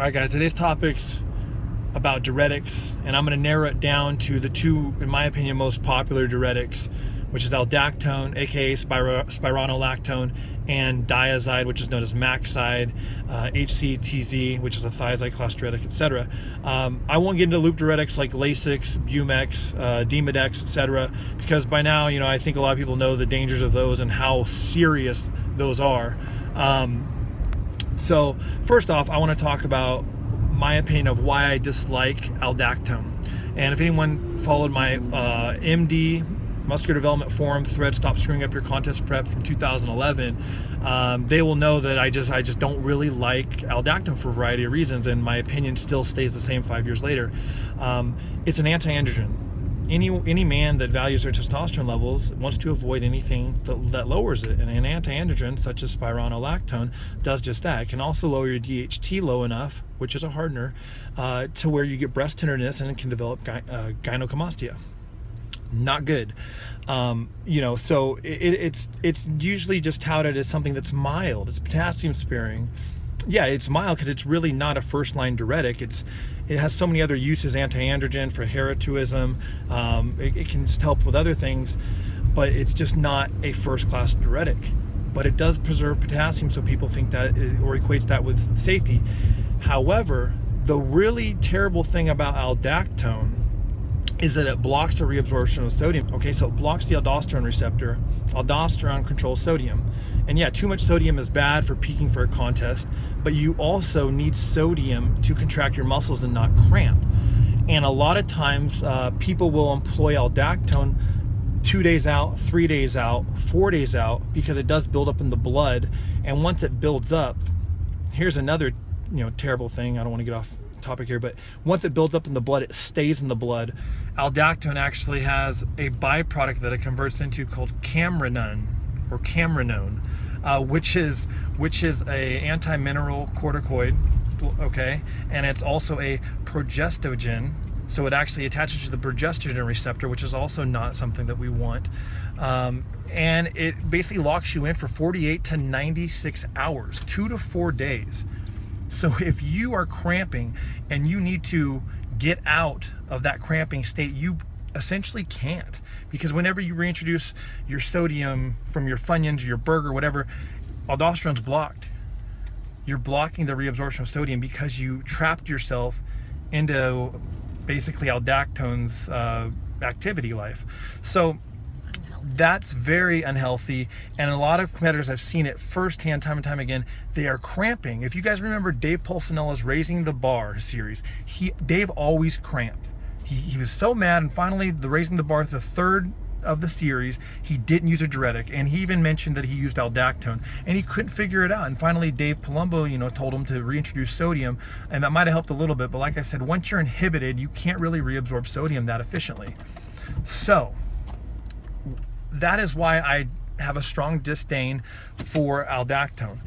right, guys, today's topic's about diuretics, and I'm going to narrow it down to the two, in my opinion, most popular diuretics, which is aldactone, aka spironolactone, and diazide, which is known as Maxide, HCTZ, which is a thiazide class diuretic, etc. I won't get into loop diuretics like Lasix, Bumex, Demodex, etc., because by now, I think a lot of people know the dangers of those and how serious those are. So first off, I want to talk about my opinion of why I dislike aldactone. And if anyone followed my MD Muscular Development Forum thread, Stop Screwing Up Your Contest Prep from 2011, they will know that I just don't really like aldactone for a variety of reasons, and my opinion still stays the same 5 years later. It's an anti-androgen. Any man that values their testosterone levels wants to avoid anything that lowers it, and an anti-androgen such as spironolactone does just that. It can also lower your DHT low enough, which is a hardener, to where you get breast tenderness and it can develop gynecomastia. Not good. So it's usually just touted as something that's mild. It's potassium sparing. Yeah, it's mild because it's really not a first-line diuretic. It has so many other uses, anti-androgen for hirsutism. It can just help with other things, but it's just not a first-class diuretic. But it does preserve potassium, so people think that or equates that with safety. However, the really terrible thing about aldactone is that it blocks the reabsorption of sodium. Okay, so it blocks the aldosterone receptor. Aldosterone controls sodium. And yeah, too much sodium is bad for peaking for a contest, but you also need sodium to contract your muscles and not cramp. And a lot of times, people will employ aldactone 2 days out, 3 days out, 4 days out, because it does build up in the blood. And once it builds up, here's another terrible thing. I don't want to get off topic here, but once it builds up in the blood, it stays in the blood. Aldactone actually has a byproduct that it converts into called camrenone, which is a anti-mineral corticoid, okay, and it's also a progestogen. So it actually attaches to the progestogen receptor, which is also not something that we want. And it basically locks you in for 48 to 96 hours, 2 to 4 days. So if you are cramping and you need to get out of that cramping state, you essentially can't, because whenever you reintroduce your sodium from your Funyuns, your burger, whatever, aldosterone's blocked. You're blocking the reabsorption of sodium because you trapped yourself into basically aldactone's activity life. So that's very unhealthy, and a lot of competitors, I've seen it firsthand time and time again, they are cramping. If you guys remember Dave Pulcinella's Raising the Bar series, Dave always cramped. He was so mad, and finally the Raising the Bar, the third of the series, he didn't use a diuretic, and he even mentioned that he used aldactone, and he couldn't figure it out. And finally Dave Palumbo told him to reintroduce sodium, and that might have helped a little bit, but like I said, once you're inhibited, you can't really reabsorb sodium that efficiently. So that is why I have a strong disdain for aldactone.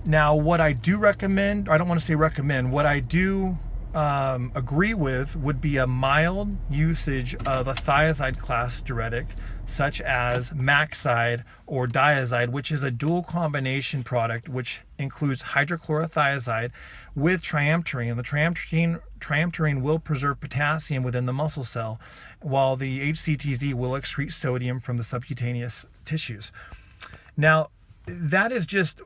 Now, what I do recommend, or I don't want to say recommend, what I do agree with would be a mild usage of a thiazide class diuretic, such as Maxide or diazide, which is a dual combination product which includes hydrochlorothiazide with triamterene. The triamterene will preserve potassium within the muscle cell, while the HCTZ will excrete sodium from the subcutaneous tissues. Now, that is just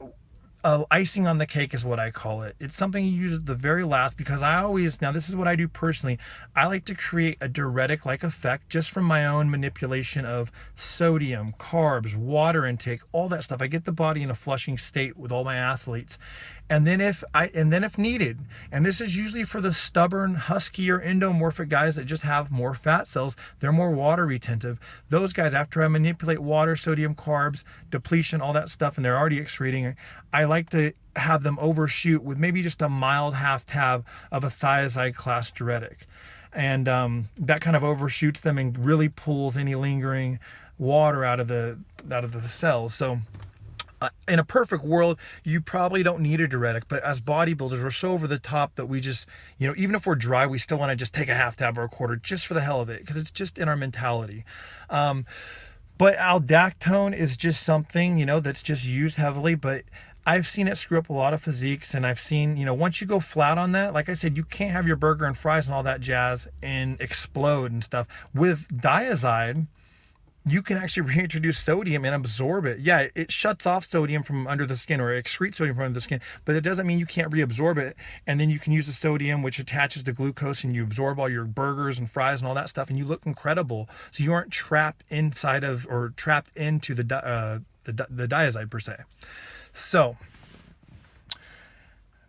icing on the cake is what I call it. It's something you use at the very last, because now this is what I do personally. I like to create a diuretic-like effect just from my own manipulation of sodium, carbs, water intake, all that stuff. I get the body in a flushing state with all my athletes. And then if needed, and this is usually for the stubborn, husky, or endomorphic guys that just have more fat cells, they're more water retentive. Those guys, after I manipulate water, sodium, carbs, depletion, all that stuff, and they're already excreting, I like to have them overshoot with maybe just a mild half tab of a thiazide class diuretic. And that kind of overshoots them and really pulls any lingering water out of the cells. So in a perfect world, you probably don't need a diuretic, but as bodybuilders, we're so over the top that we just, even if we're dry, we still want to just take a half tab or a quarter just for the hell of it, because it's just in our mentality. But aldactone is just something, that's just used heavily, but I've seen it screw up a lot of physiques, and I've seen, once you go flat on that, like I said, you can't have your burger and fries and all that jazz and explode and stuff. With diazide, you can actually reintroduce sodium and absorb it. Yeah, it shuts off sodium from under the skin, or it excretes sodium from under the skin, but it doesn't mean you can't reabsorb it. And then you can use the sodium, which attaches to glucose, and you absorb all your burgers and fries and all that stuff, and you look incredible. So you aren't trapped inside of, or trapped into the diazide per se. So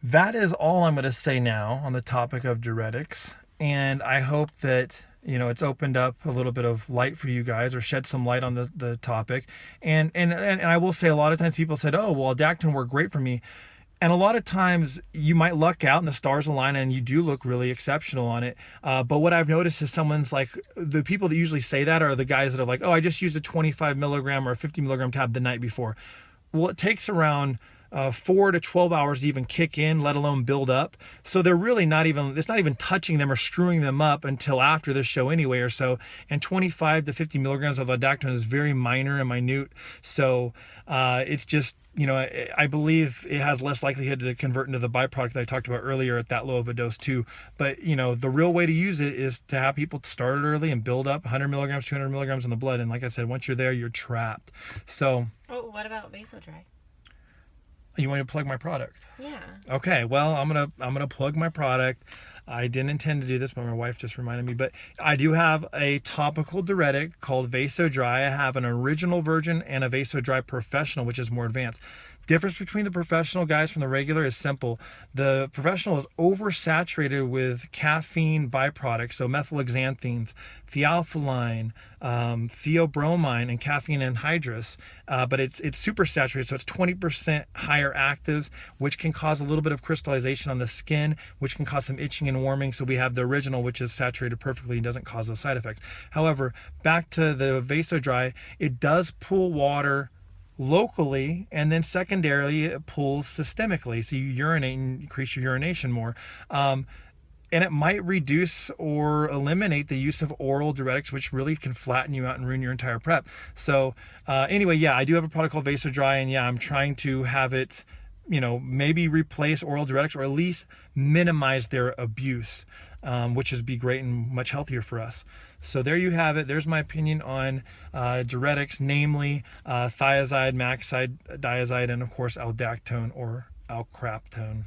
that is all I'm going to say now on the topic of diuretics. And I hope that it's opened up a little bit of light for you guys, or shed some light on the topic. And I will say, a lot of times people said, oh, well, Dactone worked great for me. And a lot of times you might luck out and the stars align and you do look really exceptional on it. But what I've noticed is someone's like, the people that usually say that are the guys that are like, oh, I just used a 25 milligram or a 50 milligram tab the night before. Well, it takes around 4 to 12 hours to even kick in, let alone build up. So they're really it's not even touching them or screwing them up until after this show anyway, or so. And 25 to 50 milligrams of Dactone is very minor and minute. So it's just, I believe it has less likelihood to convert into the byproduct that I talked about earlier at that low of a dose too. But, the real way to use it is to have people start it early and build up 100 milligrams, 200 milligrams in the blood. And like I said, once you're there, you're trapped. So. Oh, what about vasodry? You want me to plug my product? Yeah. Okay, well, I'm gonna plug my product. I didn't intend to do this, but my wife just reminded me. But I do have a topical diuretic called VasoDry. I have an original version and a VasoDry Professional, which is more advanced. Difference between the professional guys from the regular is simple. The professional is oversaturated with caffeine byproducts, so methylxanthines, theophylline, theobromine, and caffeine anhydrous. But it's super saturated, so it's 20% higher actives, which can cause a little bit of crystallization on the skin, which can cause some itching and warming. So we have the original, which is saturated perfectly and doesn't cause those side effects. However, back to the VasoDry, it does pull water locally, and then secondarily it pulls systemically, so you urinate and increase your urination more, and it might reduce or eliminate the use of oral diuretics, which really can flatten you out and ruin your entire prep. So anyway, yeah, I do have a product called VasoDry, and yeah, I'm trying to have it maybe replace oral diuretics, or at least minimize their abuse, which would be great and much healthier for us. So there you have it. There's my opinion on diuretics, namely thiazide, maxide, diazide, and of course aldactone or alcraptone.